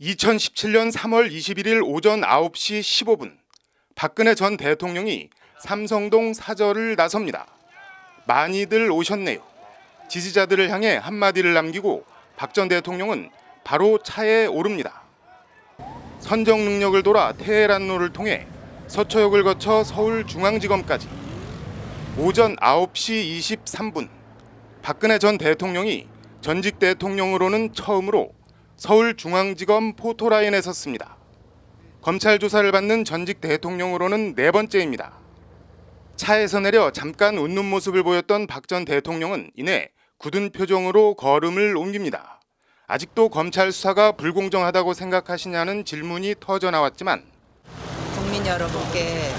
2017년 3월 21일 오전 9시 15분 박근혜 전 대통령이 삼성동 사절을 나섭니다. 많이들 오셨네요. 지지자들을 향해 한마디를 남기고 박 전 대통령은 바로 차에 오릅니다. 선정 능력을 돌아 테헤란로를 통해 서초역을 거쳐 서울중앙지검까지 오전 9시 23분 박근혜 전 대통령이 전직 대통령으로는 처음으로 서울중앙지검 포토라인에 섰습니다. 검찰 조사를 받는 전직 대통령으로는 네 번째입니다. 차에서 내려 잠깐 웃는 모습을 보였던 박 전 대통령은 이내 굳은 표정으로 걸음을 옮깁니다. 아직도 검찰 수사가 불공정하다고 생각하시냐는 질문이 터져 나왔지만 국민 여러분께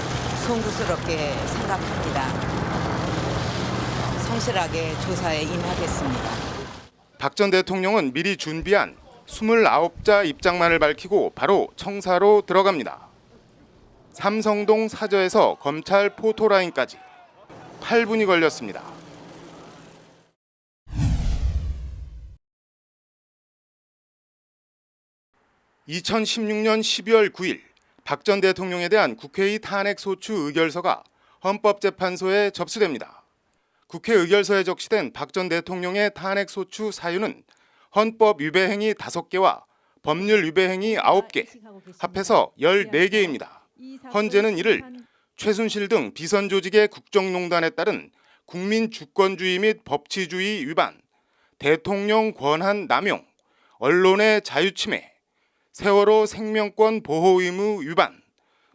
송구스럽게 생각합니다. 성실하게 조사에 임하겠습니다. 박 전 대통령은 미리 준비한 29자 입장만을 밝히고 바로 청사로 들어갑니다. 삼성동 사저에서 검찰 포토라인까지 8분이 걸렸습니다. (2016년 12월 9일) 박 전 대통령에 대한 국회의 탄핵소추 의결서가 헌법재판소에 접수됩니다. 국회 의결서에 적시된 박 전 대통령의 탄핵소추 사유는 헌법 위배 행위 5개와 법률 위배 행위 9개, 합해서 14개입니다. 헌재는 이를 최순실 등 비선 조직의 국정농단에 따른 국민 주권주의 및 법치주의 위반, 대통령 권한 남용, 언론의 자유침해, 세월호 생명권 보호 의무 위반,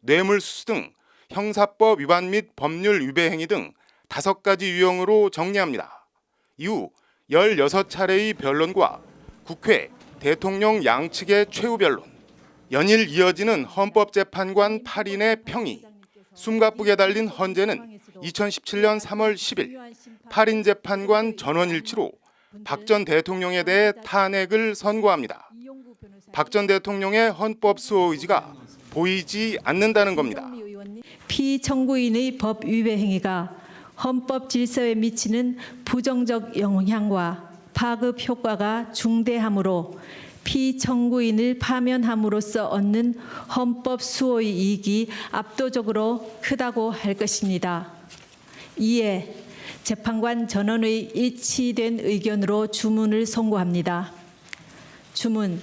뇌물수수 등 형사법 위반 및 법률 위배 행위 등 5가지 유형으로 정리합니다. 이후 16차례의 변론과 국회, 대통령 양측의 최후 변론, 연일 이어지는 헌법재판관 8인의 평의, 숨가쁘게 달린 헌재는 2017년 3월 10일 8인 재판관 전원일치로 박 전 대통령에 대해 탄핵을 선고합니다. 박 전 대통령의 헌법 수호 의지가 보이지 않는다는 겁니다. 피청구인의 법 위배 행위가 헌법 질서에 미치는 부정적 영향과 파급 효과가 중대하므로 피청구인을 파면함으로써 얻는 헌법 수호의 이익이 압도적으로 크다고 할 것입니다. 이에 재판관 전원의 일치된 의견으로 주문을 선고합니다. 주문: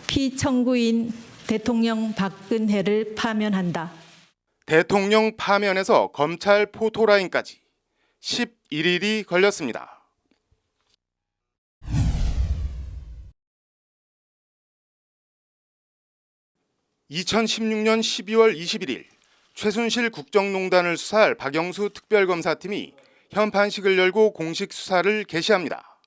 피청구인 대통령 박근혜를 파면한다. 대통령 파면에서 검찰 포토라인까지 11일이 걸렸습니다. (2016년 12월 21일) 최순실 국정농단을 수사할 박영수 특별검사팀이 현판식을 열고 공식 수사를 개시합니다.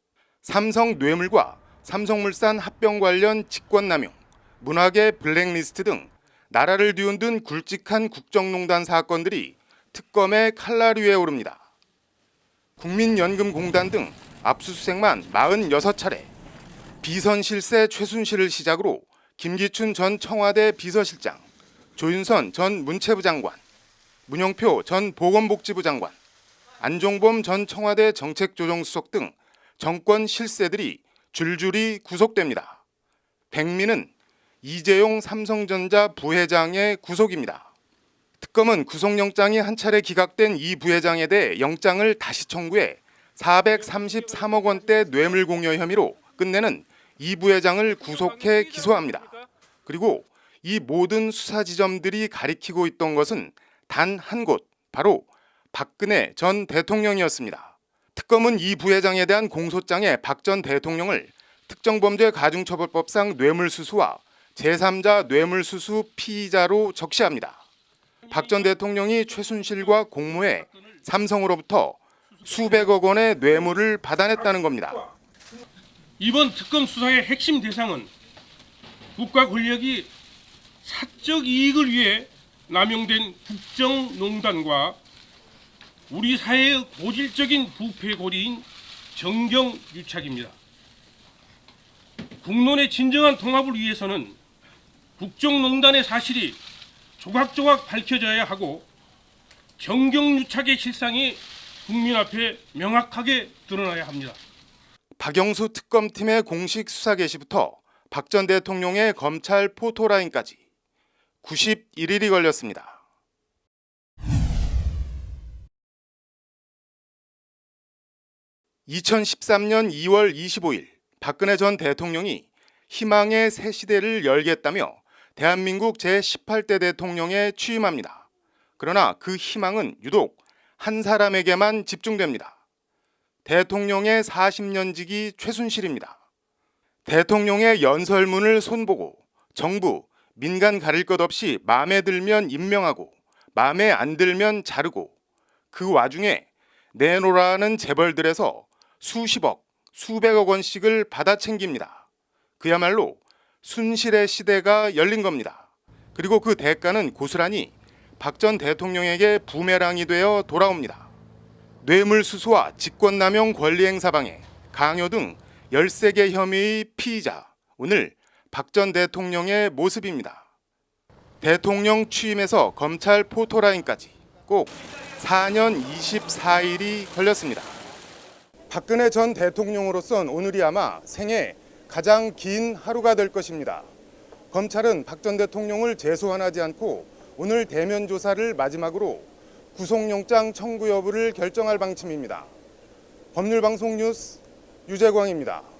삼성 뇌물과 삼성물산 합병 관련 직권남용, 문화계 블랙리스트 등 나라를 뒤흔든 굵직한 국정농단 사건들이 특검의 칼날 위에 오릅니다. 국민연금공단 등 압수수색만 46차례, 비선 실세 최순실을 시작으로 김기춘 전 청와대 비서실장, 조윤선 전 문체부 장관, 문영표 전 보건복지부 장관, 안종범 전 청와대 정책조정수석 등 정권 실세들이 줄줄이 구속됩니다. 백미는 이재용 삼성전자 부회장의 구속입니다. 특검은 구속영장이 한 차례 기각된 이 부회장에 대해 영장을 다시 청구해 433억 원대 뇌물 공여 혐의로 끝내는 이 부회장을 구속해 기소합니다. 그리고 이 모든 수사 지점들이 가리키고 있던 것은 단 한 곳, 바로 박근혜 전 대통령이었습니다. 특검은 이 부회장에 대한 공소장에 박 전 대통령을 특정범죄 가중처벌법상 뇌물수수와 제3자 뇌물수수 피의자로 적시합니다. 박 전 대통령이 최순실과 공모해 삼성으로부터 수백억 원의 뇌물을 받아냈다는 겁니다. 이번 특검 수사의 핵심 대상은 국가 권력이 사적 이익을 위해 남용된 국정농단과 우리 사회의 고질적인 부패 고리인 정경유착입니다. 국론의 진정한 통합을 위해서는 국정농단의 사실이 조각조각 밝혀져야 하고 정경유착의 실상이 국민 앞에 명확하게 드러나야 합니다. 박영수 특검팀의 공식 수사 개시부터 박 전 대통령의 검찰 포토라인까지 91일이 걸렸습니다. (2013년 2월 25일) 박근혜 전 대통령이 희망의 새 시대를 열겠다며 대한민국 제18대 대통령에 취임합니다. 그러나 그 희망은 유독 한 사람에게만 집중됩니다. 대통령의 40년지기 최순실입니다. 대통령의 연설문을 손보고 정부, 민간 가릴 것 없이 마음에 들면 임명하고 마음에 안 들면 자르고 그 와중에 내놓으라는 재벌들에서 수십억, 수백억 원씩을 받아 챙깁니다. 그야말로 순실의 시대가 열린 겁니다. 그리고 그 대가는 고스란히 박 전 대통령에게 부메랑이 되어 돌아옵니다. 뇌물수수와 직권남용 권리행사방해, 강요 등 13개 혐의의 피의자, 오늘 박 전 대통령의 모습입니다. 대통령 취임에서 검찰 포토라인까지 꼭 4년 24일이 걸렸습니다. 박근혜 전 대통령으로선 오늘이 아마 생애 가장 긴 하루가 될 것입니다. 검찰은 박 전 대통령을 재소환하지 않고 오늘 대면 조사를 마지막으로 구속영장 청구 여부를 결정할 방침입니다. 법률방송 뉴스 유재광입니다.